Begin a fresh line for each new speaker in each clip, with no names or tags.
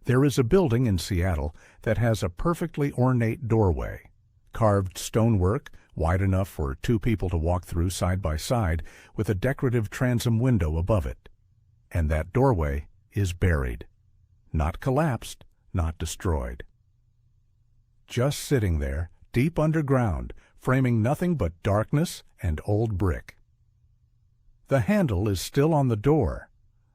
There is a building in Seattle that has a perfectly ornate doorway, carved stonework wide enough for two people to walk through side by side with a decorative transom window above it. And that doorway is buried. Not collapsed, not destroyed. Just sitting there, deep underground, framing nothing but darkness and old brick. The handle is still on the door.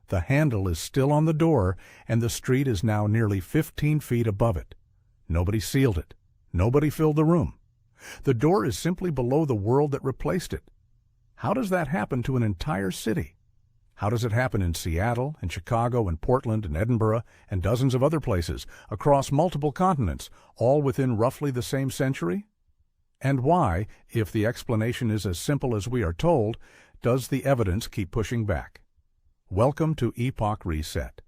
The handle is still on the door, and the street is now nearly 15 feet above it. Nobody sealed it. Nobody filled the room. The door is simply below the world that replaced it. How does that happen to an entire city? How does it happen in Seattle, and Chicago, and Portland, and Edinburgh, and dozens of other places, across multiple continents, all within roughly the same century? And why, if the explanation is as simple as we are told, does the evidence keep pushing back? Welcome to Epoch Reset.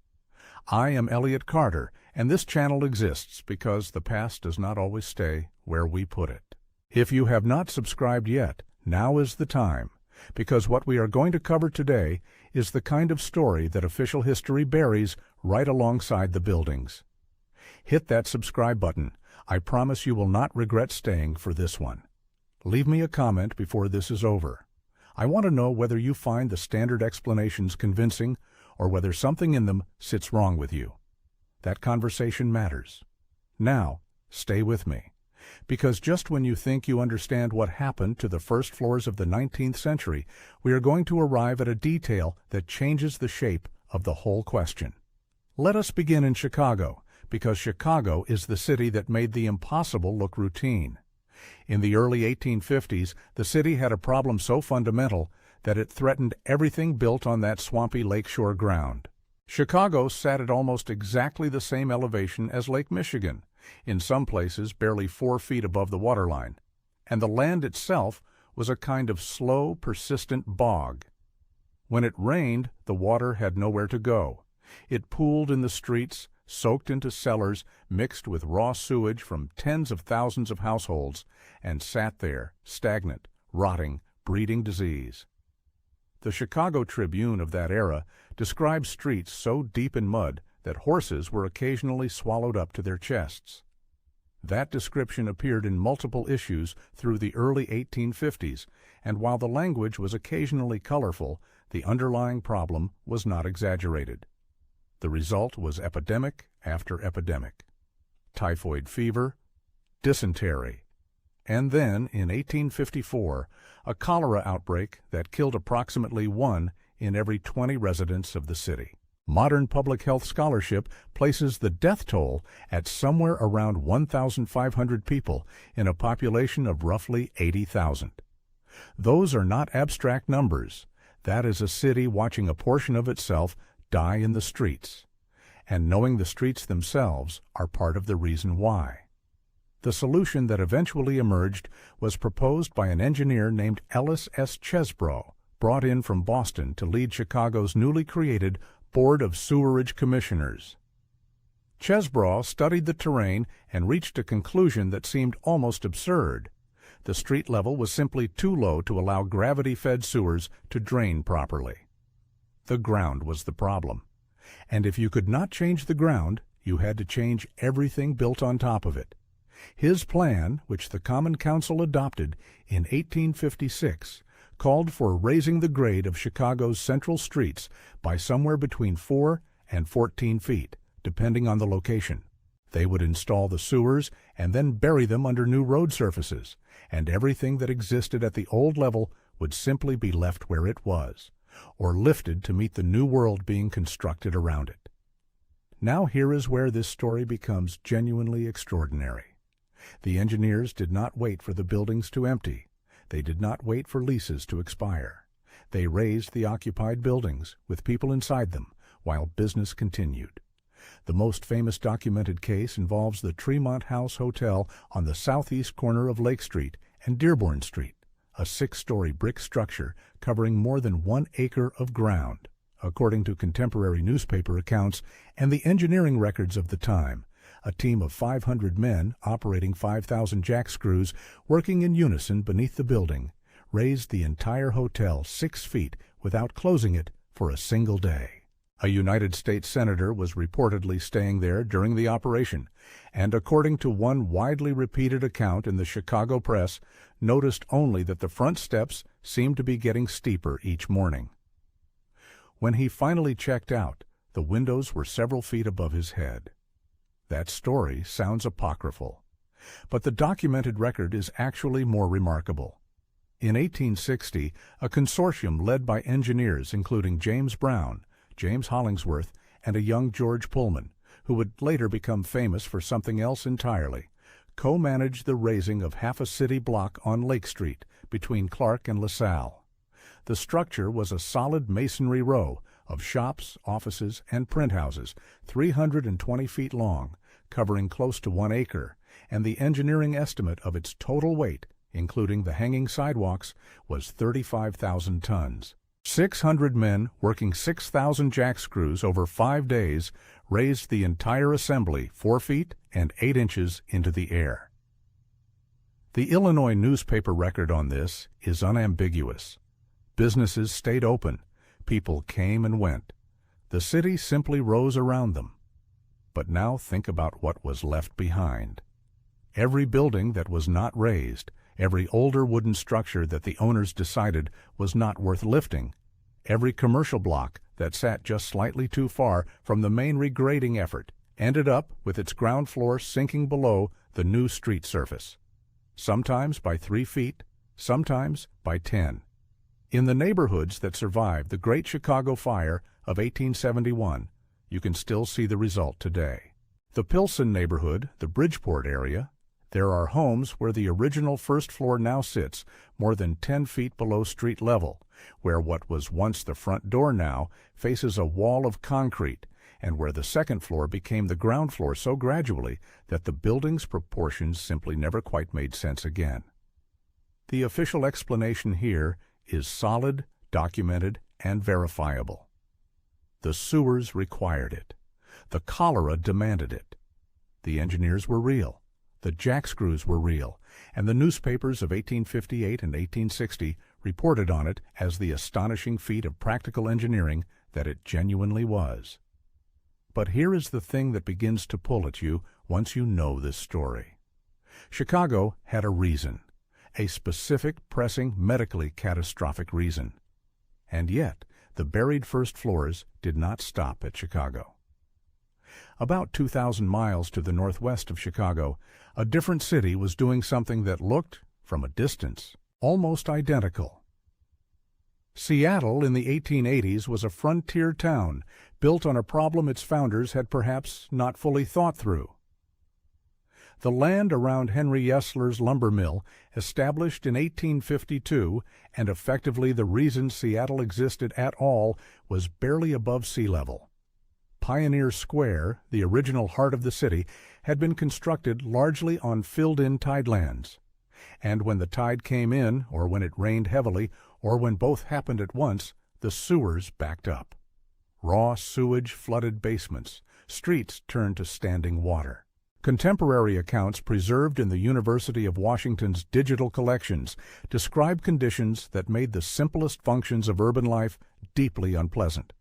I am Elliot Carter, and this channel exists because the past does not always stay where we put it. If you have not subscribed yet, now is the time, because what we are going to cover today is the kind of story that official history buries right alongside the buildings. Hit that subscribe button. I promise you will not regret staying for this one. Leave me a comment before this is over. I want to know whether you find the standard explanations convincing or whether something in them sits wrong with you. That conversation matters. Now, stay with me, because just when you think you understand what happened to the first floors of the 19th century, we are going to arrive at a detail that changes the shape of the whole question. Let us begin in Chicago, because Chicago is the city that made the impossible look routine. In the early 1850s, the city had a problem so fundamental that it threatened everything built on that swampy lakeshore ground. Chicago sat at almost exactly the same elevation as Lake Michigan, in some places barely 4 feet above the waterline, and the land itself was a kind of slow, persistent bog. When it rained, the water had nowhere to go. It pooled in the streets, soaked into cellars, mixed with raw sewage from tens of thousands of households, and sat there, stagnant, rotting, breeding disease. The Chicago Tribune of that era described streets so deep in mud that horses were occasionally swallowed up to their chests. That description appeared in multiple issues through the early 1850s, and while the language was occasionally colorful, the underlying problem was not exaggerated. The result was epidemic after epidemic. Typhoid fever, dysentery, and then, in 1854, a cholera outbreak that killed approximately 1 in every 20 residents of the city. Modern public health scholarship places the death toll at somewhere around 1,500 people in a population of roughly 80,000. Those are not abstract numbers. That is a city watching a portion of itself die in the streets, and knowing the streets themselves are part of the reason why. The solution that eventually emerged was proposed by an engineer named Ellis S. Chesbrough, brought in from Boston to lead Chicago's newly created Board of Sewerage Commissioners. Chesbrough studied the terrain and reached a conclusion that seemed almost absurd. The street level was simply too low to allow gravity-fed sewers to drain properly. The ground was the problem, and if you could not change the ground, you had to change everything built on top of it. His plan, which the Common Council adopted in 1856, called for raising the grade of Chicago's central streets by somewhere between 4 and 14 feet, depending on the location. They would install the sewers and then bury them under new road surfaces, and everything that existed at the old level would simply be left where it was, or lifted to meet the new world being constructed around it. Now here is where this story becomes genuinely extraordinary. The engineers did not wait for the buildings to empty. They did not wait for leases to expire. They raised the occupied buildings with people inside them while business continued. The most famous documented case involves the Tremont House Hotel on the southeast corner of Lake Street and Dearborn Street, a 6-story brick structure covering more than 1 acre of ground. According to contemporary newspaper accounts and the engineering records of the time, a team of 500 men operating 5,000 jack screws working in unison beneath the building raised the entire hotel 6 feet without closing it for a single day. A United States senator was reportedly staying there during the operation, and according to one widely repeated account in the Chicago press, noticed only that the front steps seemed to be getting steeper each morning. When he finally checked out, the windows were several feet above his head. That story sounds apocryphal, but the documented record is actually more remarkable. In 1860, a consortium led by engineers including James Brown, James Hollingsworth, and a young George Pullman, who would later become famous for something else entirely, co-managed the raising of half a city block on Lake Street between Clark and LaSalle. The structure was a solid masonry row of shops, offices, and print houses, 320 feet long, covering close to 1 acre, and the engineering estimate of its total weight, including the hanging sidewalks, was 35,000 tons. 600 men working 6,000 jack screws over 5 days raised the entire assembly 4 feet and 8 inches into the air. The Illinois newspaper record on this is unambiguous. Businesses stayed open. People came and went. The city simply rose around them. But now think about what was left behind. Every building that was not raised, every older wooden structure that the owners decided was not worth lifting, every commercial block that sat just slightly too far from the main regrading effort, ended up with its ground floor sinking below the new street surface, sometimes by 3 feet, sometimes by 10. In the neighborhoods that survived the Great Chicago Fire of 1871, you can still see the result today. The Pilsen neighborhood, the Bridgeport area, there are homes where the original first floor now sits more than 10 feet below street level, where what was once the front door now faces a wall of concrete, and where the second floor became the ground floor so gradually that the building's proportions simply never quite made sense again. The official explanation here is solid, documented, and verifiable. The sewers required it. The cholera demanded it. The engineers were real. The jack screws were real, and the newspapers of 1858 and 1860 reported on it as the astonishing feat of practical engineering that it genuinely was. But here is the thing that begins to pull at you once you know this story. Chicago had a reason, a specific, pressing, medically catastrophic reason. And yet, the buried first floors did not stop at Chicago. About 2,000 miles to the northwest of Chicago, a different city was doing something that looked, from a distance, almost identical. Seattle in the 1880s was a frontier town built on a problem its founders had perhaps not fully thought through. The land around Henry Yesler's lumber mill, established in 1852, and effectively the reason Seattle existed at all, was barely above sea level. Pioneer Square, the original heart of the city, had been constructed largely on filled-in tidelands. And when the tide came in, or when it rained heavily, or when both happened at once, the sewers backed up. Raw sewage flooded basements. Streets turned to standing water. Contemporary accounts preserved in the University of Washington's digital collections describe conditions that made the simplest functions of urban life deeply unpleasant.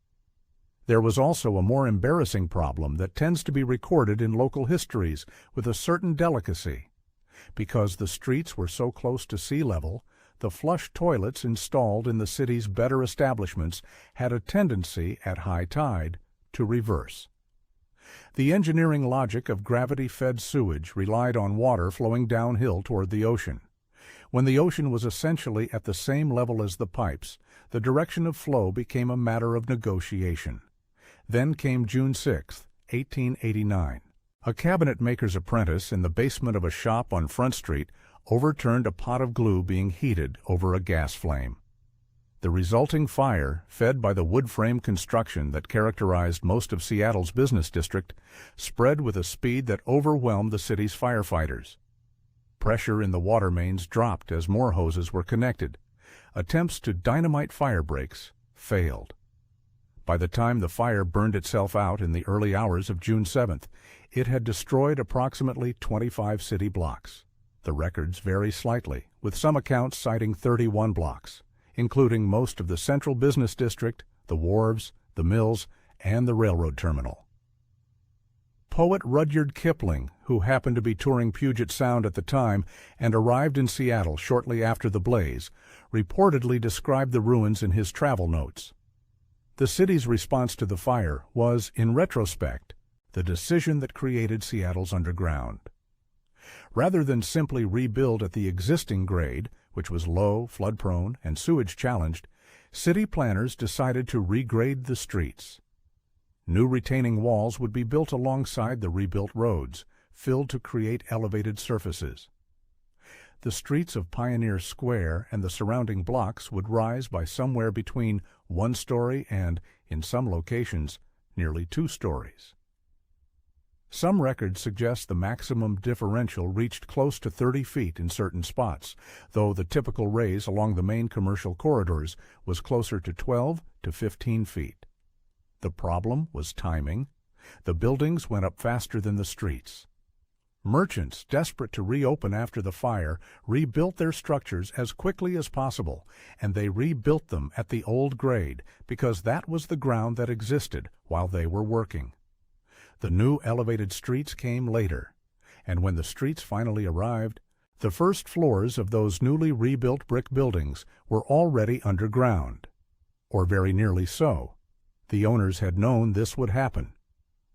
There was also a more embarrassing problem that tends to be recorded in local histories with a certain delicacy. Because the streets were so close to sea level, the flush toilets installed in the city's better establishments had a tendency, at high tide, to reverse. The engineering logic of gravity-fed sewage relied on water flowing downhill toward the ocean. When the ocean was essentially at the same level as the pipes, the direction of flow became a matter of negotiation. Then came June 6, 1889. A cabinet maker's apprentice in the basement of a shop on Front Street overturned a pot of glue being heated over a gas flame. The resulting fire, fed by the wood frame construction that characterized most of Seattle's business district, spread with a speed that overwhelmed the city's firefighters. Pressure in the water mains dropped as more hoses were connected. Attempts to dynamite fire breaks failed. By the time the fire burned itself out in the early hours of June 7th, it had destroyed approximately 25 city blocks. The records vary slightly, with some accounts citing 31 blocks, including most of the central business district, the wharves, the mills, and the railroad terminal. Poet Rudyard Kipling, who happened to be touring Puget Sound at the time and arrived in Seattle shortly after the blaze, reportedly described the ruins in his travel notes. The city's response to the fire was, in retrospect, the decision that created Seattle's underground. Rather than simply rebuild at the existing grade, which was low, flood-prone, and sewage-challenged, city planners decided to regrade the streets. New retaining walls would be built alongside the rebuilt roads, filled to create elevated surfaces. The streets of Pioneer Square and the surrounding blocks would rise by somewhere between 1 story and, in some locations, nearly 2 stories. Some records suggest the maximum differential reached close to 30 feet in certain spots, though the typical raise along the main commercial corridors was closer to 12 to 15 feet. The problem was timing. The buildings went up faster than the streets. Merchants, desperate to reopen after the fire, rebuilt their structures as quickly as possible, and they rebuilt them at the old grade because that was the ground that existed while they were working. The new elevated streets came later, and when the streets finally arrived, the first floors of those newly rebuilt brick buildings were already underground, or very nearly so. The owners had known this would happen.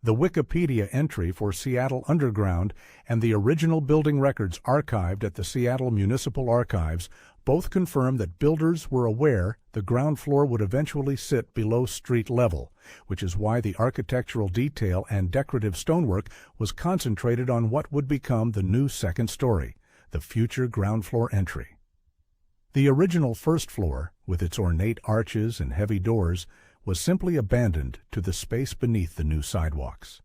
The Wikipedia entry for Seattle Underground and the original building records archived at the Seattle Municipal Archives both confirm that builders were aware the ground floor would eventually sit below street level, which is why the architectural detail and decorative stonework was concentrated on what would become the new second story, the future ground floor entry. The original first floor, with its ornate arches and heavy doors, was simply abandoned to the space beneath the new sidewalks.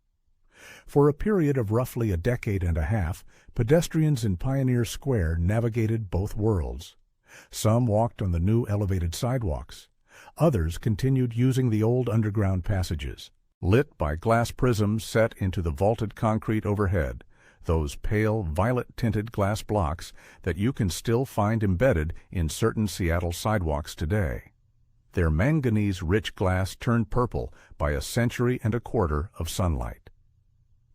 For a period of roughly a decade and a half, pedestrians in Pioneer Square navigated both worlds. Some walked on the new elevated sidewalks. Others continued using the old underground passages, lit by glass prisms set into the vaulted concrete overhead, those pale, violet-tinted glass blocks that you can still find embedded in certain Seattle sidewalks today. Their manganese-rich glass turned purple by a century and a quarter of sunlight.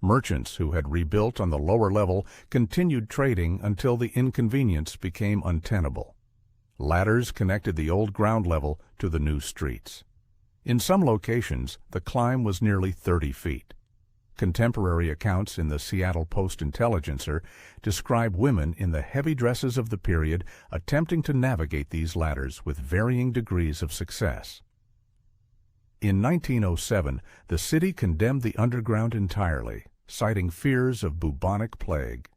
Merchants who had rebuilt on the lower level continued trading until the inconvenience became untenable. Ladders connected the old ground level to the new streets. In some locations, the climb was nearly 30 feet. Contemporary accounts in the Seattle Post-Intelligencer describe women in the heavy dresses of the period attempting to navigate these ladders with varying degrees of success. In 1907, the city condemned the underground entirely, citing fears of bubonic plague.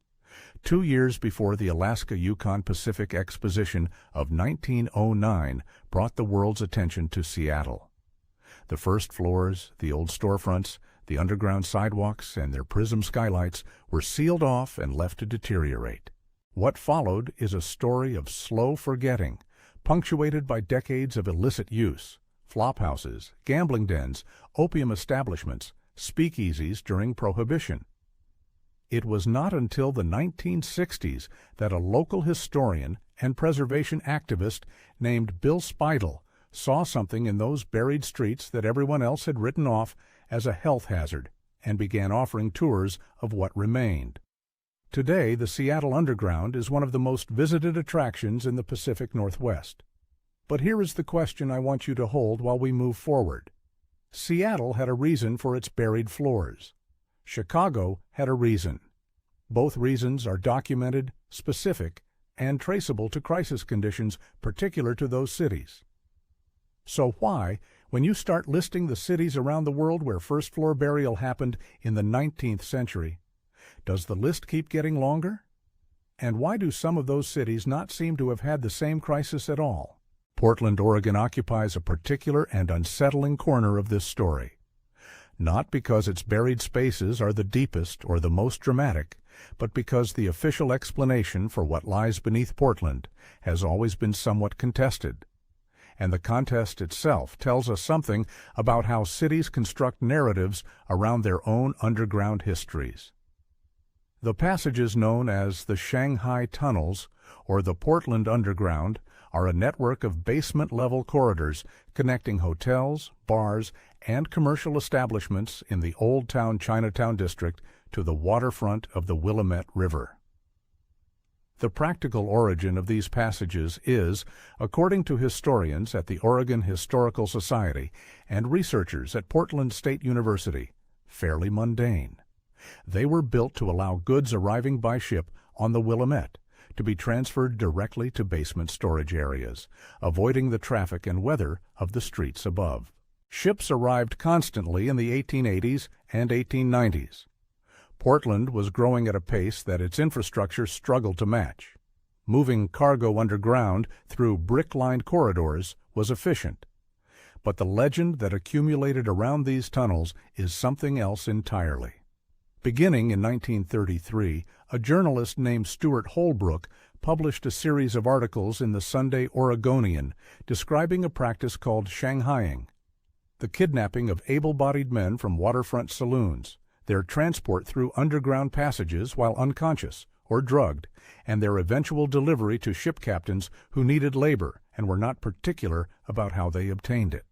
2 years before the Alaska-Yukon Pacific Exposition of 1909 brought the world's attention to Seattle. The first floors, the old storefronts, the underground sidewalks and their prism skylights were sealed off and left to deteriorate. What followed is a story of slow forgetting, punctuated by decades of illicit use, flophouses, gambling dens, opium establishments, speakeasies during Prohibition. It was not until the 1960s that a local historian and preservation activist named Bill Speidel saw something in those buried streets that everyone else had written off as a health hazard and began offering tours of what remained. Today, the Seattle Underground is one of the most visited attractions in the Pacific Northwest. But here is the question I want you to hold while we move forward. Seattle had a reason for its buried floors. Chicago had a reason. Both reasons are documented, specific, and traceable to crisis conditions particular to those cities. So why, when you start listing the cities around the world where first-floor burial happened in the 19th century, does the list keep getting longer? And why do some of those cities not seem to have had the same crisis at all? Portland, Oregon occupies a particular and unsettling corner of this story. Not because its buried spaces are the deepest or the most dramatic, but because the official explanation for what lies beneath Portland has always been somewhat contested. And the contest itself tells us something about how cities construct narratives around their own underground histories. The passages known as the Shanghai Tunnels or the Portland Underground are a network of basement-level corridors connecting hotels, bars, and commercial establishments in the Old Town Chinatown district to the waterfront of the Willamette River. The practical origin of these passages is, according to historians at the Oregon Historical Society and researchers at Portland State University, fairly mundane. They were built to allow goods arriving by ship on the Willamette to be transferred directly to basement storage areas, avoiding the traffic and weather of the streets above. Ships arrived constantly in the 1880s and 1890s. Portland was growing at a pace that its infrastructure struggled to match. Moving cargo underground through brick-lined corridors was efficient. But the legend that accumulated around these tunnels is something else entirely. Beginning in 1933, a journalist named Stuart Holbrook published a series of articles in the Sunday Oregonian describing a practice called Shanghaiing, the kidnapping of able-bodied men from waterfront saloons, their transport through underground passages while unconscious or drugged, and their eventual delivery to ship captains who needed labor and were not particular about how they obtained it.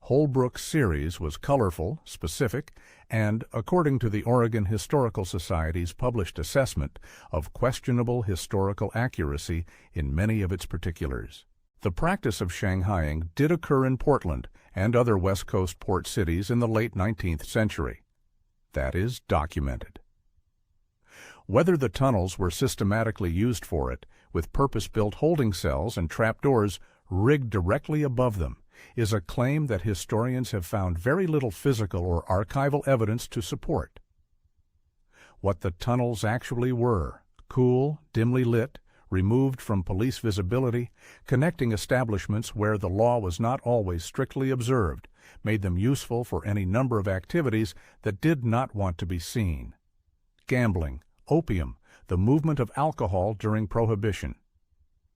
Holbrook's series was colorful, specific, and, according to the Oregon Historical Society's published assessment, of questionable historical accuracy in many of its particulars. The practice of Shanghaiing did occur in Portland and other West Coast port cities in the late 19th century. That is documented. Whether the tunnels were systematically used for it, with purpose-built holding cells and trapdoors rigged directly above them, is a claim that historians have found very little physical or archival evidence to support. What the tunnels actually were, cool, dimly lit, removed from police visibility, connecting establishments where the law was not always strictly observed, made them useful for any number of activities that did not want to be seen. Gambling, opium, the movement of alcohol during Prohibition.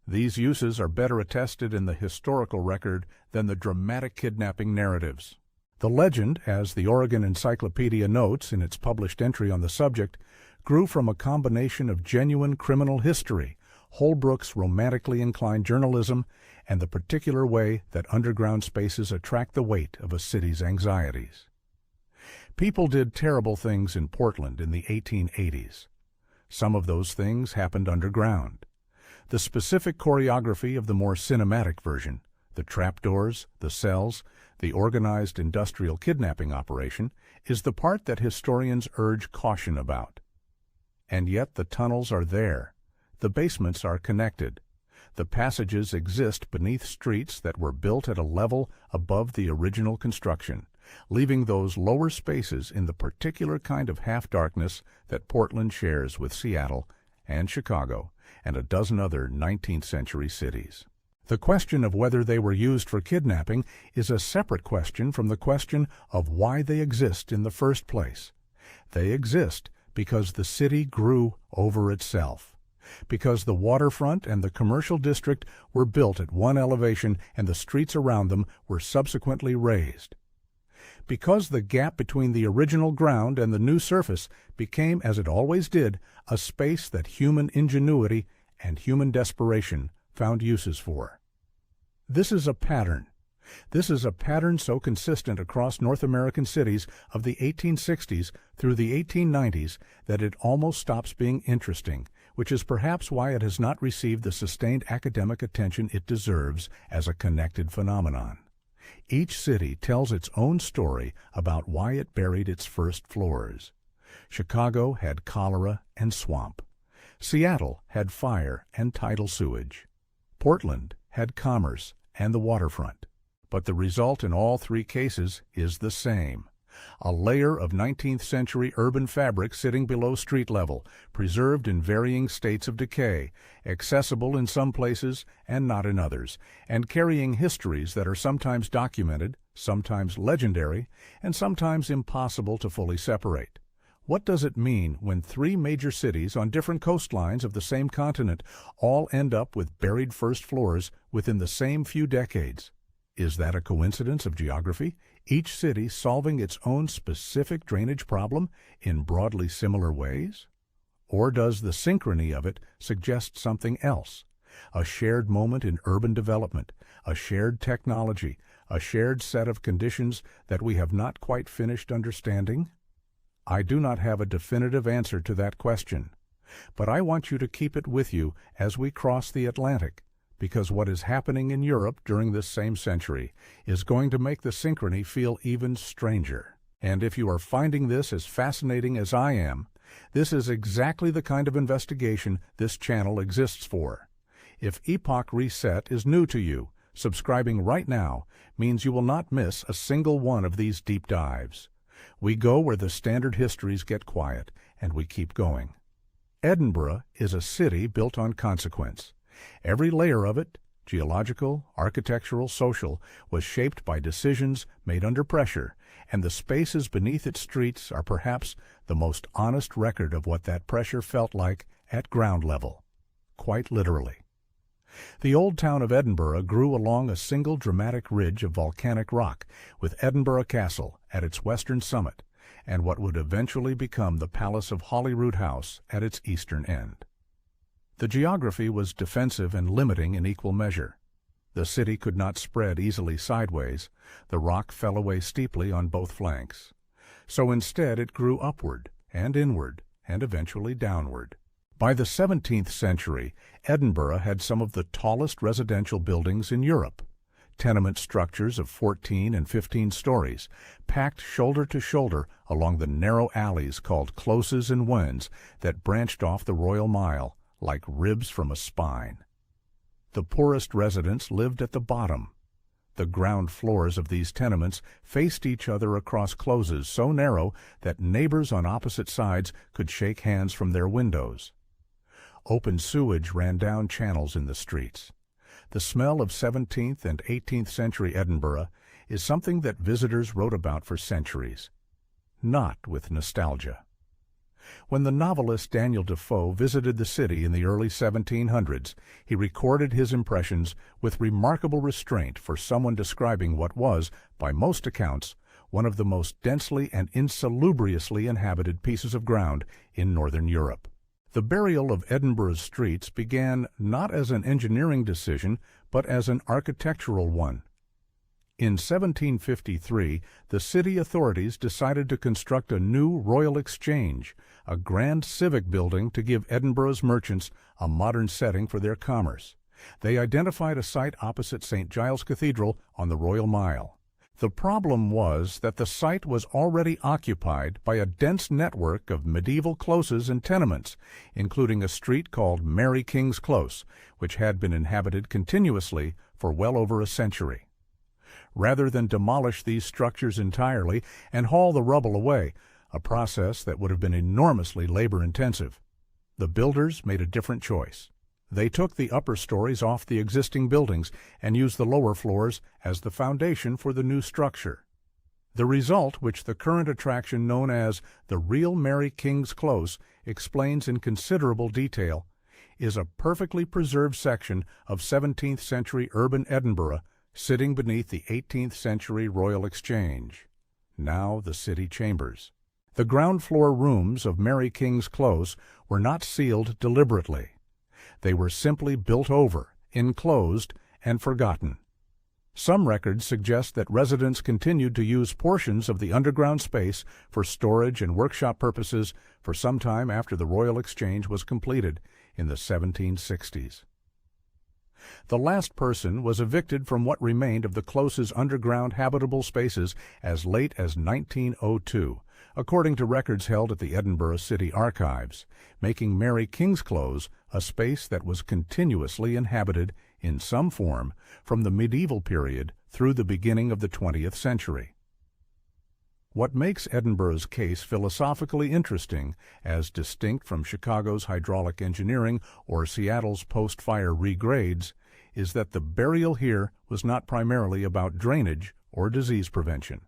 These uses are better attested in the historical record than the dramatic kidnapping narratives. The legend, as the Oregon Encyclopedia notes in its published entry on the subject, grew from a combination of genuine criminal history, Holbrook's romantically inclined journalism, and the particular way that underground spaces attract the weight of a city's anxieties. People did terrible things in Portland in the 1880s. Some of those things happened underground. The specific choreography of the more cinematic version, the trapdoors, the cells, the organized industrial kidnapping operation, is the part that historians urge caution about. And yet the tunnels are there. The basements are connected. The passages exist beneath streets that were built at a level above the original construction, leaving those lower spaces in the particular kind of half-darkness that Portland shares with Seattle and Chicago and a dozen other 19th-century cities. The question of whether they were used for kidnapping is a separate question from the question of why they exist in the first place. They exist because the city grew over itself, because the waterfront and the commercial district were built at one elevation and the streets around them were subsequently raised. Because the gap between the original ground and the new surface became, as it always did, a space that human ingenuity and human desperation found uses for. This is a pattern. This is a pattern so consistent across North American cities of the 1860s through the 1890s that it almost stops being interesting, which is perhaps why it has not received the sustained academic attention it deserves as a connected phenomenon. Each city tells its own story about why it buried its first floors. Chicago had cholera and swamp. Seattle had fire and tidal sewage. Portland had commerce and the waterfront. But the result in all three cases is the same. A layer of 19th-century urban fabric sitting below street level, preserved in varying states of decay, accessible in some places and not in others, and carrying histories that are sometimes documented, sometimes legendary, and sometimes impossible to fully separate. What does it mean when three major cities on different coastlines of the same continent all end up with buried first floors within the same few decades? Is that a coincidence of geography, each city solving its own specific drainage problem in broadly similar ways? Or does the synchrony of it suggest something else, a shared moment in urban development, a shared technology, a shared set of conditions that we have not quite finished understanding? I do not have a definitive answer to that question, but I want you to keep it with you as we cross the Atlantic, because what is happening in Europe during this same century is going to make the synchrony feel even stranger. And if you are finding this as fascinating as I am, this is exactly the kind of investigation this channel exists for. If Epoch Reset is new to you, subscribing right now means you will not miss a single one of these deep dives. We go where the standard histories get quiet, and we keep going. Edinburgh is a city built on consequence. Every layer of it, geological, architectural, social, was shaped by decisions made under pressure, and the spaces beneath its streets are perhaps the most honest record of what that pressure felt like at ground level, quite literally. The old town of Edinburgh grew along a single dramatic ridge of volcanic rock, with Edinburgh Castle at its western summit, and what would eventually become the Palace of Holyrood House at its eastern end. The geography was defensive and limiting in equal measure. The city could not spread easily sideways. The rock fell away steeply on both flanks. So instead it grew upward and inward and eventually downward. By the 17th century, Edinburgh had some of the tallest residential buildings in Europe. Tenement structures of 14 and 15 stories, packed shoulder to shoulder along the narrow alleys called closes and wens that branched off the Royal Mile like ribs from a spine. The poorest residents lived at the bottom. The ground floors of these tenements faced each other across closes so narrow that neighbors on opposite sides could shake hands from their windows. Open sewage ran down channels in the streets. The smell of 17th and 18th century Edinburgh is something that visitors wrote about for centuries, not with nostalgia. When the novelist Daniel Defoe visited the city in the early 1700s, he recorded his impressions with remarkable restraint for someone describing what was, by most accounts, one of the most densely and insalubriously inhabited pieces of ground in northern Europe. The burial of Edinburgh's streets began not as an engineering decision, but as an architectural one. In 1753, the city authorities decided to construct a new Royal Exchange, a grand civic building to give Edinburgh's merchants a modern setting for their commerce. They identified a site opposite St. Giles Cathedral on the Royal Mile. The problem was that the site was already occupied by a dense network of medieval closes and tenements, including a street called Mary King's Close, which had been inhabited continuously for well over a century. Rather than demolish these structures entirely and haul the rubble away, a process that would have been enormously labor-intensive, the builders made a different choice. They took the upper stories off the existing buildings and used the lower floors as the foundation for the new structure. The result, which the current attraction known as the real Mary King's Close explains in considerable detail, is a perfectly preserved section of 17th century urban Edinburgh sitting beneath the 18th century Royal Exchange, now the city chambers. The ground floor rooms of Mary King's Close were not sealed deliberately. They were simply built over, enclosed, and forgotten. Some records suggest that residents continued to use portions of the underground space for storage and workshop purposes for some time after the Royal Exchange was completed in the 1760s. The last person was evicted from what remained of the Close's underground habitable spaces as late as 1902, according to records held at the Edinburgh City Archives, making Mary King's Close a space that was continuously inhabited in some form from the medieval period through the beginning of the 20th century. What makes Edinburgh's case philosophically interesting, as distinct from Chicago's hydraulic engineering or Seattle's post-fire regrades, is that the burial here was not primarily about drainage or disease prevention.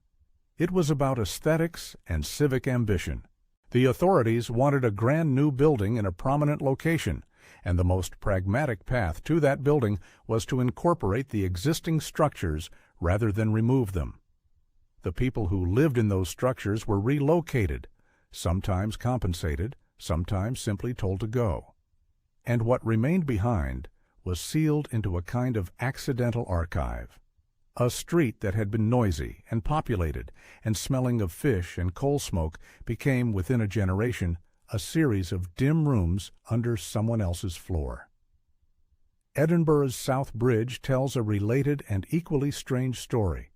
It was about aesthetics and civic ambition. The authorities wanted a grand new building in a prominent location, and the most pragmatic path to that building was to incorporate the existing structures rather than remove them. The people who lived in those structures were relocated, sometimes compensated, sometimes simply told to go. And what remained behind was sealed into a kind of accidental archive, A street that had been noisy and populated and smelling of fish and coal smoke became, within a generation, a series of dim rooms under someone else's floor. Edinburgh's South Bridge tells a related and equally strange story.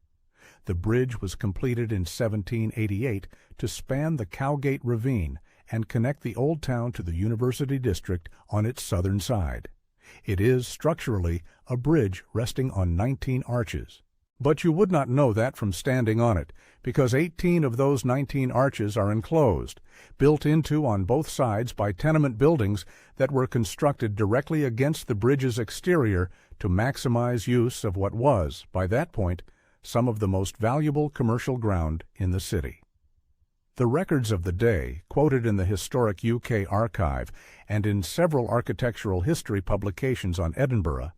The bridge was completed in 1788 to span the Cowgate Ravine and connect the Old Town to the University District on its southern side. It is, structurally, a bridge resting on 19 arches. But you would not know that from standing on it, because 18 of those 19 arches are enclosed, built into on both sides by tenement buildings that were constructed directly against the bridge's exterior to maximize use of what was, by that point, some of the most valuable commercial ground in the city. The records of the day, quoted in the historic UK archive and in several architectural history publications on Edinburgh,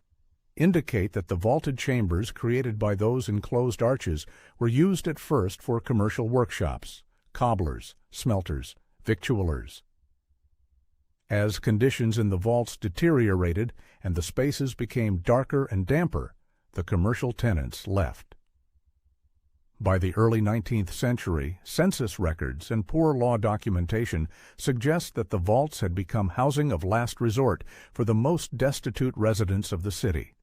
indicate that the vaulted chambers created by those enclosed arches were used at first for commercial workshops, cobblers, smelters, victuallers. As conditions in the vaults deteriorated and the spaces became darker and damper, the commercial tenants left. By the early 19th century, census records and poor law documentation suggest that the vaults had become housing of last resort for the most destitute residents of the city,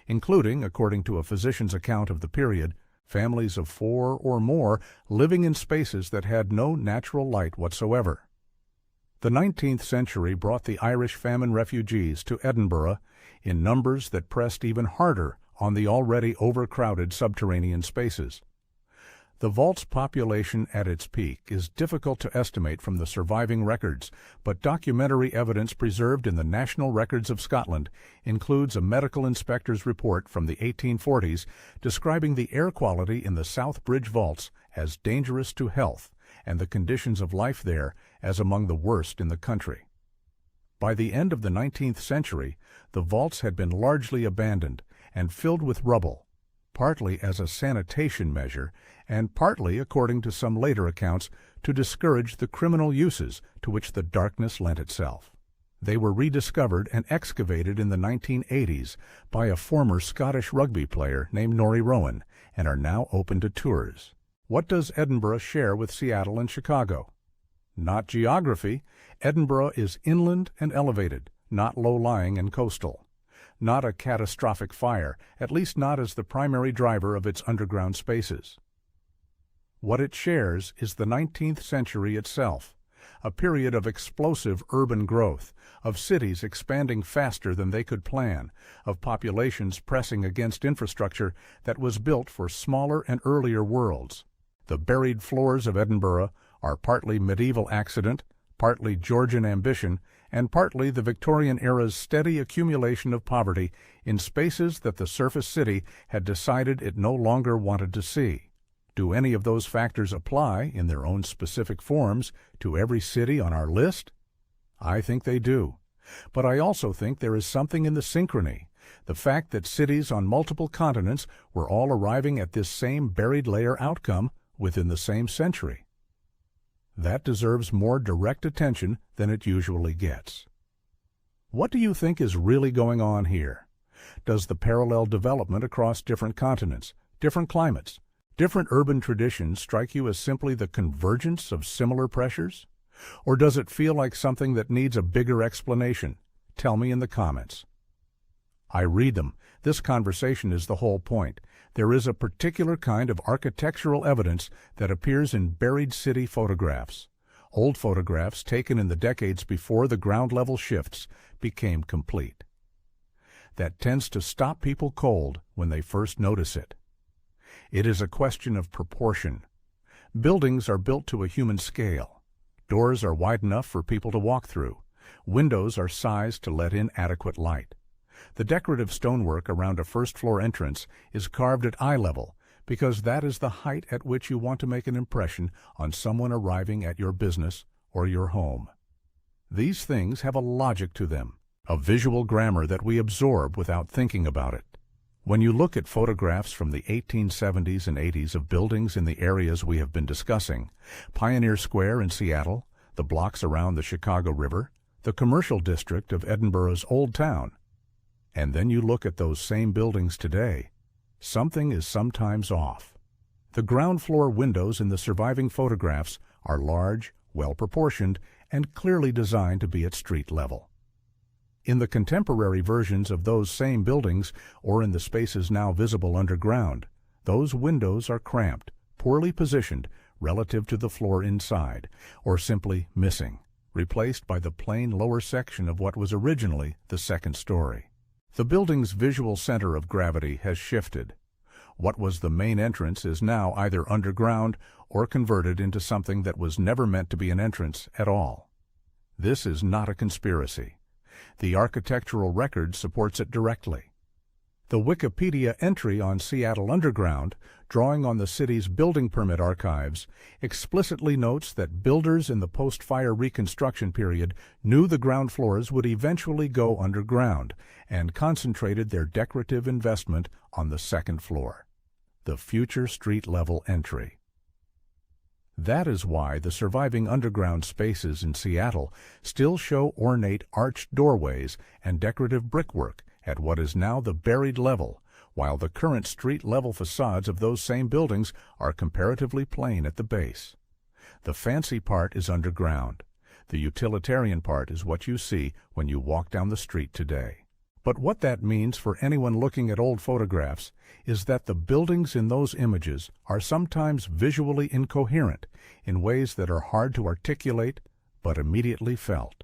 including, according to a physician's account of the period, families of 4 or more living in spaces that had no natural light whatsoever. The 19th century brought the Irish famine refugees to Edinburgh in numbers that pressed even harder on the already overcrowded subterranean spaces. The vault's population at its peak is difficult to estimate from the surviving records, but documentary evidence preserved in the National Records of Scotland includes a medical inspector's report from the 1840s describing the air quality in the South Bridge vaults as dangerous to health and the conditions of life there as among the worst in the country. By the end of the 19th century, the vaults had been largely abandoned and filled with rubble, partly as a sanitation measure, and partly, according to some later accounts, to discourage the criminal uses to which the darkness lent itself. They were rediscovered and excavated in the 1980s by a former Scottish rugby player named Norrie Rowan, and are now open to tours. What does Edinburgh share with Seattle and Chicago? Not geography. Edinburgh is inland and elevated, not low-lying and coastal. Not a catastrophic fire, at least not as the primary driver of its underground spaces. What it shares is the 19th century itself, a period of explosive urban growth, of cities expanding faster than they could plan, of populations pressing against infrastructure that was built for smaller and earlier worlds. The buried floors of Edinburgh are partly medieval accident, partly Georgian ambition, and partly the Victorian era's steady accumulation of poverty in spaces that the surface city had decided it no longer wanted to see. Do any of those factors apply, in their own specific forms, to every city on our list? I think they do. But I also think there is something in the synchrony, the fact that cities on multiple continents were all arriving at this same buried layer outcome within the same century. That deserves more direct attention than it usually gets. What do you think is really going on here? Does the parallel development across different continents, different climates, different urban traditions strike you as simply the convergence of similar pressures? Or does it feel like something that needs a bigger explanation? Tell me in the comments. I read them. This conversation is the whole point. There is a particular kind of architectural evidence that appears in buried city photographs. Old photographs taken in the decades before the ground-level shifts became complete. That tends to stop people cold when they first notice it. It is a question of proportion. Buildings are built to a human scale. Doors are wide enough for people to walk through. Windows are sized to let in adequate light. The decorative stonework around a first-floor entrance is carved at eye level because that is the height at which you want to make an impression on someone arriving at your business or your home. These things have a logic to them, a visual grammar that we absorb without thinking about it. When you look at photographs from the 1870s and 80s of buildings in the areas we have been discussing, Pioneer Square in Seattle, the blocks around the Chicago River, the commercial district of Edinburgh's Old Town, and then you look at those same buildings today, something is sometimes off. The ground floor windows in the surviving photographs are large, well-proportioned, and clearly designed to be at street level. In the contemporary versions of those same buildings, or in the spaces now visible underground, those windows are cramped, poorly positioned relative to the floor inside, or simply missing, replaced by the plain lower section of what was originally the second story. The building's visual center of gravity has shifted. What was the main entrance is now either underground or converted into something that was never meant to be an entrance at all. This is not a conspiracy. The architectural record supports it directly. The Wikipedia entry on Seattle Underground, drawing on the city's building permit archives, explicitly notes that builders in the post-fire reconstruction period knew the ground floors would eventually go underground and concentrated their decorative investment on the second floor, the future street-level entry. That is why the surviving underground spaces in Seattle still show ornate arched doorways and decorative brickwork at what is now the buried level, while the current street-level facades of those same buildings are comparatively plain at the base. The fancy part is underground. The utilitarian part is what you see when you walk down the street today. But what that means for anyone looking at old photographs is that the buildings in those images are sometimes visually incoherent in ways that are hard to articulate but immediately felt.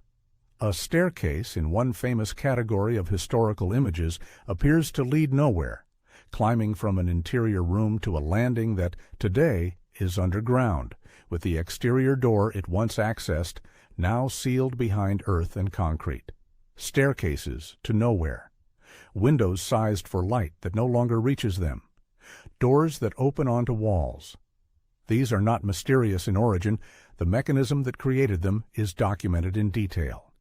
A staircase in one famous category of historical images appears to lead nowhere, climbing from an interior room to a landing that today is underground, with the exterior door it once accessed now sealed behind earth and concrete. Staircases to nowhere. Windows sized for light that no longer reaches them. Doors that open onto walls. These are not mysterious in origin. The mechanism that created them is documented in detail.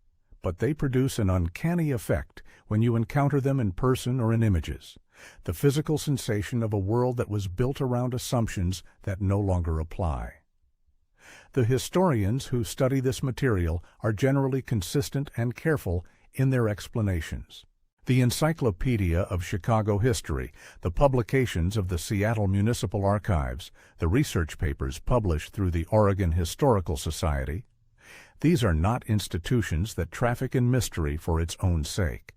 But they produce an uncanny effect when you encounter them in person or in images, the physical sensation of a world that was built around assumptions that no longer apply. The historians who study this material are generally consistent and careful in their explanations. The Encyclopedia of Chicago History, the publications of the Seattle Municipal Archives, the research papers published through the Oregon Historical Society, these are not institutions that traffic in mystery for its own sake.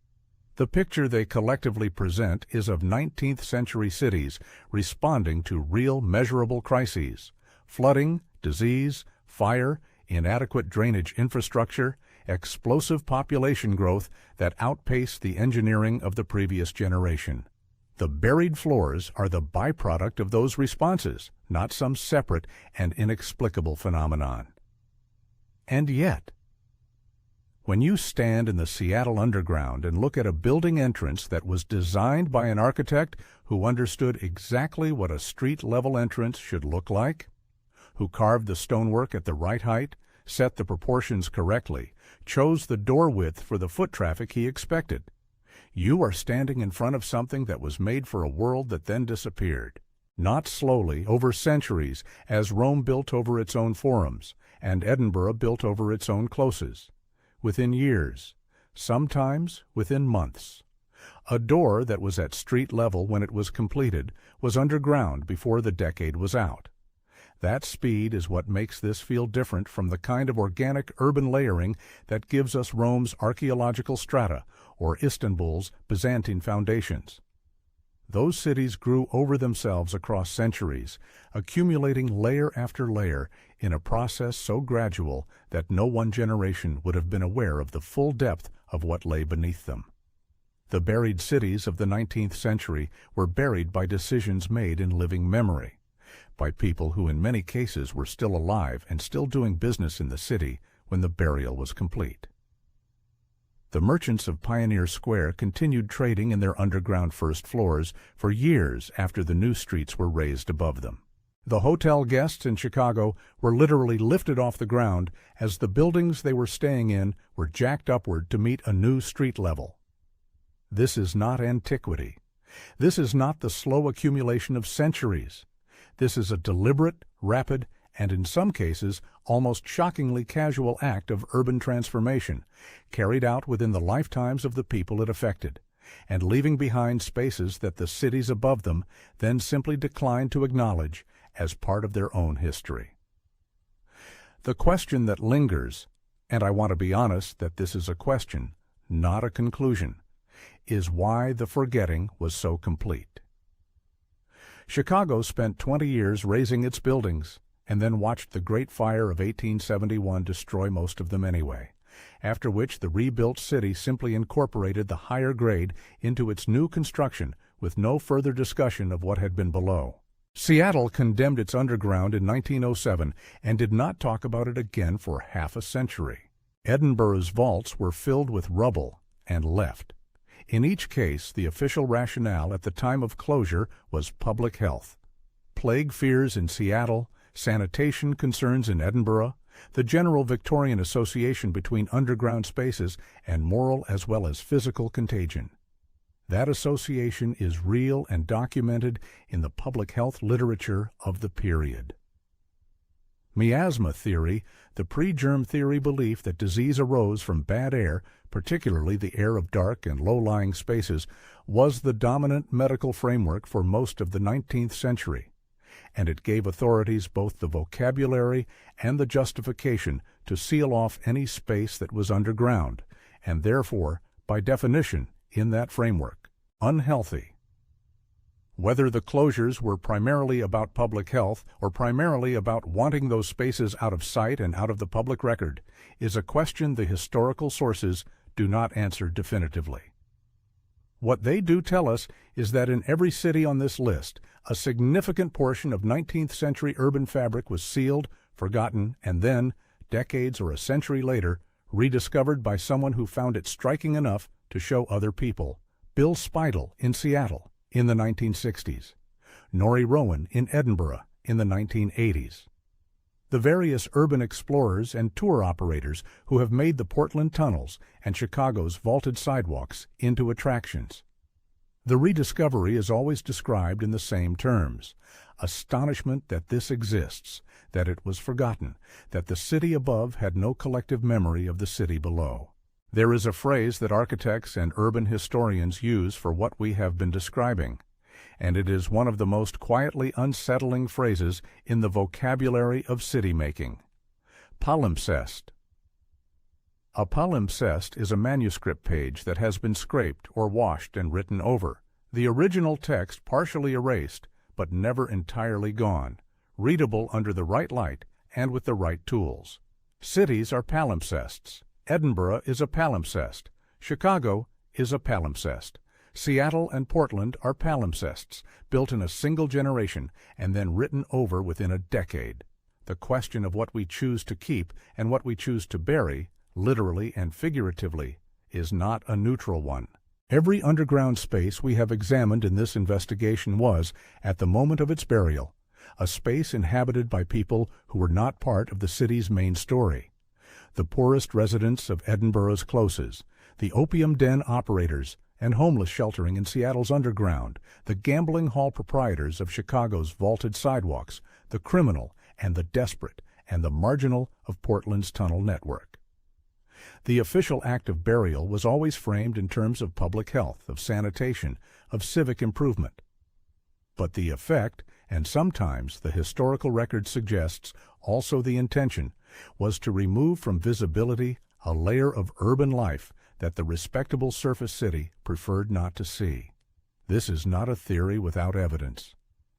The picture they collectively present is of 19th century cities responding to real measurable crises: flooding, disease, fire, inadequate drainage infrastructure, explosive population growth that outpaced the engineering of the previous generation. The buried floors are the byproduct of those responses, not some separate and inexplicable phenomenon. And yet, when you stand in the Seattle Underground and look at a building entrance that was designed by an architect who understood exactly what a street-level entrance should look like, who carved the stonework at the right height, set the proportions correctly, chose the door width for the foot traffic he expected, you are standing in front of something that was made for a world that then disappeared. Not slowly, over centuries, as Rome built over its own forums, and Edinburgh built over its own closes. Within years, sometimes within months. A door that was at street level when it was completed was underground before the decade was out. That speed is what makes this feel different from the kind of organic urban layering that gives us Rome's archaeological strata or Istanbul's Byzantine foundations. Those cities grew over themselves across centuries, accumulating layer after layer in a process so gradual that no one generation would have been aware of the full depth of what lay beneath them. The buried cities of the 19th century were buried by decisions made in living memory, by people who in many cases were still alive and still doing business in the city when the burial was complete. The merchants of Pioneer Square continued trading in their underground first floors for years after the new streets were raised above them. The hotel guests in Chicago were literally lifted off the ground as the buildings they were staying in were jacked upward to meet a new street level. This is not antiquity. This is not the slow accumulation of centuries. This is a deliberate, rapid, and in some cases almost shockingly casual act of urban transformation, carried out within the lifetimes of the people it affected, and leaving behind spaces that the cities above them then simply declined to acknowledge as part of their own history. The question that lingers, and I want to be honest that this is a question, not a conclusion, is why the forgetting was so complete. Chicago spent 20 years raising its buildings and then watched the Great Fire of 1871 destroy most of them anyway, after which the rebuilt city simply incorporated the higher grade into its new construction with no further discussion of what had been below. Seattle condemned its underground in 1907 and did not talk about it again for half a century. Edinburgh's vaults were filled with rubble and left. In each case, the official rationale at the time of closure was public health. Plague fears in Seattle, sanitation concerns in Edinburgh, the general Victorian association between underground spaces, and moral as well as physical contagion. That association is real and documented in the public health literature of the period. Miasma theory, the pre-germ theory belief that disease arose from bad air, particularly the air of dark and low-lying spaces, was the dominant medical framework for most of the 19th century, and it gave authorities both the vocabulary and the justification to seal off any space that was underground, and therefore, by definition, in that framework, unhealthy. Whether the closures were primarily about public health or primarily about wanting those spaces out of sight and out of the public record is a question the historical sources do not answer definitively. What they do tell us is that in every city on this list, a significant portion of 19th century urban fabric was sealed, forgotten, and then, decades or a century later, rediscovered by someone who found it striking enough to show other people. Bill Speidel in Seattle in the 1960s, Norrie Rowan in Edinburgh in the 1980s. The various urban explorers and tour operators who have made the Portland tunnels and Chicago's vaulted sidewalks into attractions. The rediscovery is always described in the same terms: astonishment that this exists, that it was forgotten, that the city above had no collective memory of the city below. There is a phrase that architects and urban historians use for what we have been describing, and it is one of the most quietly unsettling phrases in the vocabulary of city-making: palimpsest. A palimpsest is a manuscript page that has been scraped or washed and written over, the original text partially erased but never entirely gone, readable under the right light and with the right tools. Cities are palimpsests. Edinburgh is a palimpsest. Chicago is a palimpsest. Seattle and Portland are palimpsests, built in a single generation and then written over within a decade. The question of what we choose to keep and what we choose to bury, literally and figuratively, is not a neutral one. Every underground space we have examined in this investigation was, at the moment of its burial, a space inhabited by people who were not part of the city's main story. The poorest residents of Edinburgh's closes, the opium den operators and homeless sheltering in Seattle's underground, the gambling hall proprietors of Chicago's vaulted sidewalks, the criminal and the desperate and the marginal of Portland's tunnel network. The official act of burial was always framed in terms of public health, of sanitation, of civic improvement. But the effect, and sometimes the historical record suggests also the intention, was to remove from visibility a layer of urban life that the respectable surface city preferred not to see. This is not a theory without evidence.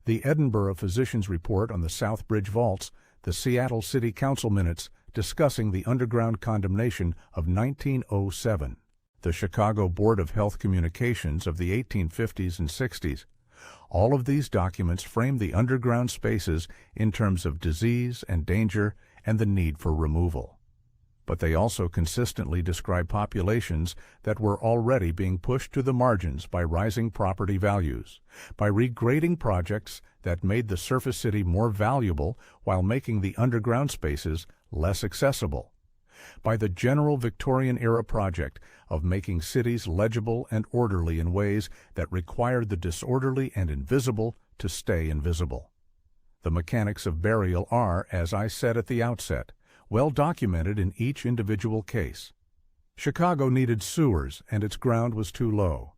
The Edinburgh Physician's Report on the Southbridge Vaults, the Seattle City Council minutes discussing the underground condemnation of 1907, the Chicago Board of Health Communications of the 1850s and 60s, all of these documents frame the underground spaces in terms of disease and danger and the need for removal. But they also consistently describe populations that were already being pushed to the margins by rising property values, by regrading projects that made the surface city more valuable while making the underground spaces less accessible, by the general Victorian-era project of making cities legible and orderly in ways that required the disorderly and invisible to stay invisible. The mechanics of burial are, as I said at the outset, well documented in each individual case. Chicago needed sewers and its ground was too low.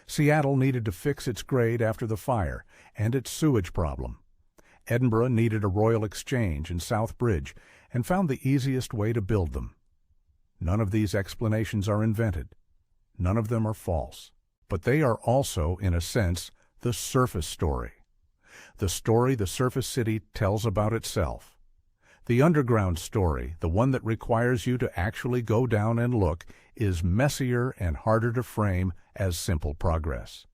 Seattle needed to fix its grade after the fire and its sewage problem. Edinburgh needed a Royal Exchange and South Bridge and found the easiest way to build them. None of these explanations are invented. None of them are false. But they are also, in a sense, the surface story. The story the surface city tells about itself. The underground story, the one that requires you to actually go down and look, is messier and harder to frame as simple progress.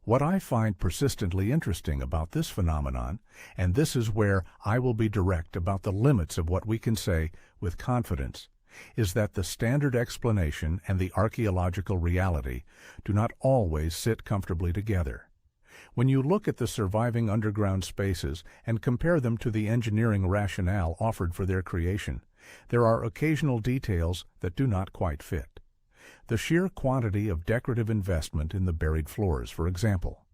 What I find persistently interesting about this phenomenon, and this is where I will be direct about the limits of what we can say with confidence, is that the standard explanation and the archaeological reality do not always sit comfortably together. When you look at the surviving underground spaces and compare them to the engineering rationale offered for their creation, there are occasional details that do not quite fit. The sheer quantity of decorative investment in the buried floors, for example.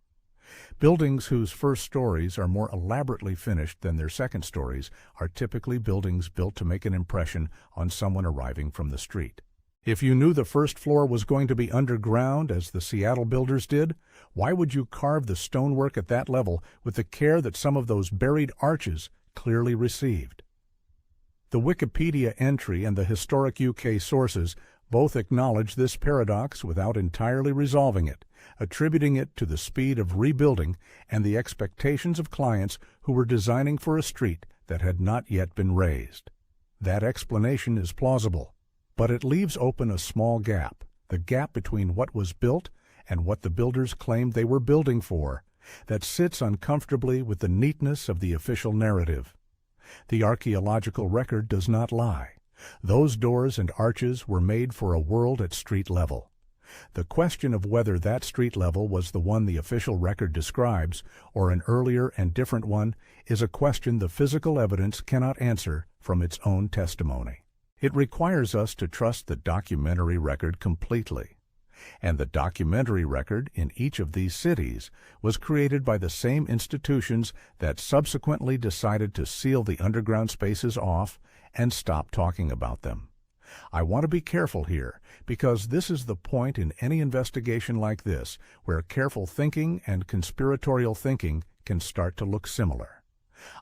Buildings whose first stories are more elaborately finished than their second stories are typically buildings built to make an impression on someone arriving from the street. If you knew the first floor was going to be underground, as the Seattle builders did, why would you carve the stonework at that level with the care that some of those buried arches clearly received? The Wikipedia entry and the historic UK sources both acknowledge this paradox without entirely resolving it, attributing it to the speed of rebuilding and the expectations of clients who were designing for a street that had not yet been raised. That explanation is plausible, but it leaves open a small gap, the gap between what was built and what the builders claimed they were building for, that sits uncomfortably with the neatness of the official narrative. The archaeological record does not lie. Those doors and arches were made for a world at street level. The question of whether that street level was the one the official record describes, or an earlier and different one, is a question the physical evidence cannot answer from its own testimony. It requires us to trust the documentary record completely. And the documentary record in each of these cities was created by the same institutions that subsequently decided to seal the underground spaces off and stop talking about them. I want to be careful here, because this is the point in any investigation like this where careful thinking and conspiratorial thinking can start to look similar.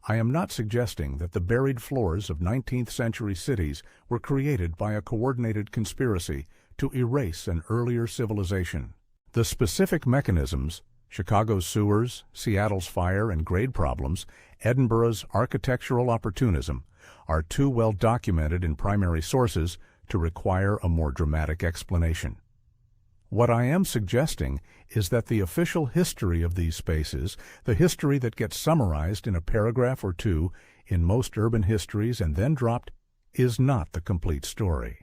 I am not suggesting that the buried floors of 19th century cities were created by a coordinated conspiracy to erase an earlier civilization. The specific mechanisms, Chicago's sewers, Seattle's fire and grade problems, Edinburgh's architectural opportunism, are too well documented in primary sources to require a more dramatic explanation. What I am suggesting is that the official history of these spaces, the history that gets summarized in a paragraph or two in most urban histories and then dropped, is not the complete story.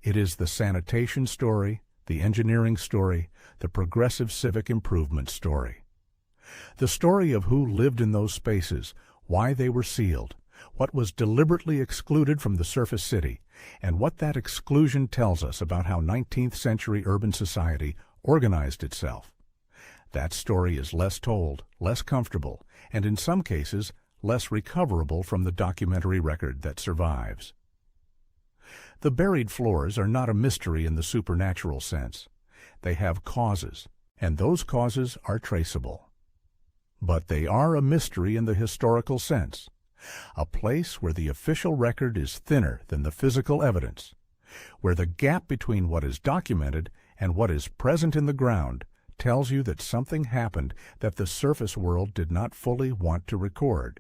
It is the sanitation story, the engineering story, the progressive civic improvement story. The story of who lived in those spaces, why they were sealed, what was deliberately excluded from the surface city, and what that exclusion tells us about how 19th century urban society organized itself. That story is less told, less comfortable, and in some cases, less recoverable from the documentary record that survives. The buried floors are not a mystery in the supernatural sense. They have causes, and those causes are traceable. But they are a mystery in the historical sense, a place where the official record is thinner than the physical evidence, where the gap between what is documented and what is present in the ground tells you that something happened that the surface world did not fully want to record.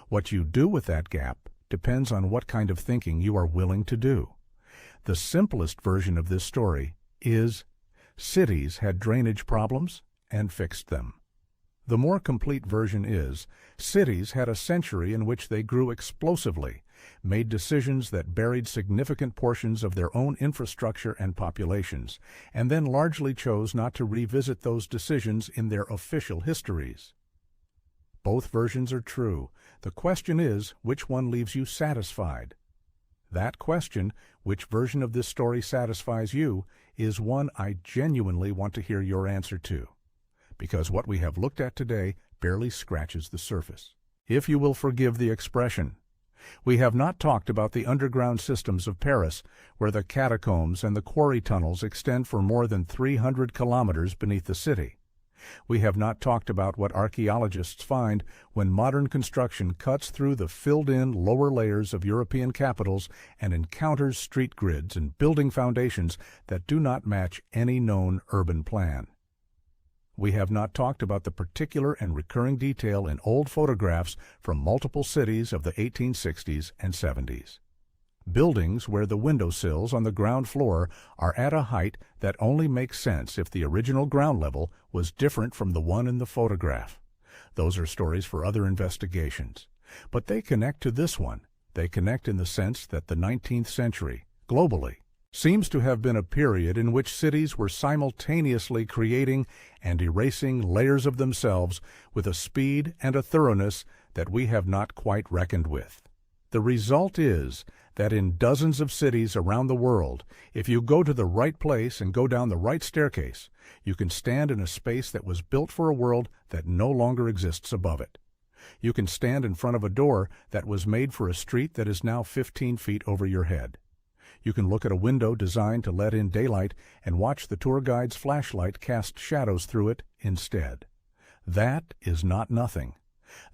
What you do with that gap depends on what kind of thinking you are willing to do. The simplest version of this story is cities had drainage problems and fixed them. The more complete version is cities had a century in which they grew explosively, made decisions that buried significant portions of their own infrastructure and populations, and then largely chose not to revisit those decisions in their official histories. Both versions are true. The question is, which one leaves you satisfied? That question, which version of this story satisfies you, is one I genuinely want to hear your answer to, because what we have looked at today barely scratches the surface. If you will forgive the expression, We have not talked about the underground systems of Paris, where the catacombs and the quarry tunnels extend for more than 300 kilometers beneath the city. We have not talked about what archaeologists find when modern construction cuts through the filled-in lower layers of European capitals and encounters street grids and building foundations that do not match any known urban plan. We have not talked about the particular and recurring detail in old photographs from multiple cities of the 1860s and 70s. Buildings where the windowsills on the ground floor are at a height that only makes sense if the original ground level was different from the one in the photograph. Those are stories for other investigations. But they connect to this one. They connect in the sense that the 19th century, globally, seems to have been a period in which cities were simultaneously creating and erasing layers of themselves with a speed and a thoroughness that we have not quite reckoned with. The result is that in dozens of cities around the world, if you go to the right place and go down the right staircase, you can stand in a space that was built for a world that no longer exists above it. You can stand in front of a door that was made for a street that is now 15 feet over your head. You can look at a window designed to let in daylight and watch the tour guide's flashlight cast shadows through it instead. That is not nothing.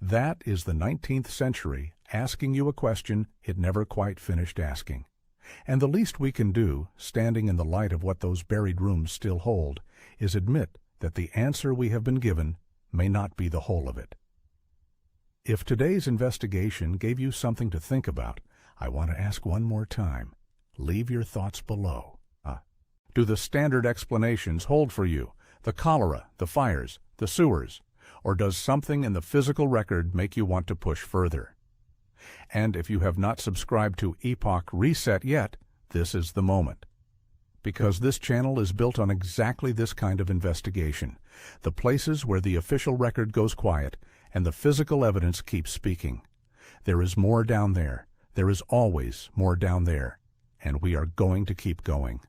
That is the 19th century asking you a question it never quite finished asking. And the least we can do, standing in the light of what those buried rooms still hold, is admit that the answer we have been given may not be the whole of it. If today's investigation gave you something to think about, I want to ask one more time. Leave your thoughts below. Do the standard explanations hold for you? The cholera, the fires, the sewers? Or does something in the physical record make you want to push further? And if you have not subscribed to EPOCH RESET yet, this is the moment. Because this channel is built on exactly this kind of investigation. The places where the official record goes quiet and the physical evidence keeps speaking. There is more down there. There is always more down there. And we are going to keep going.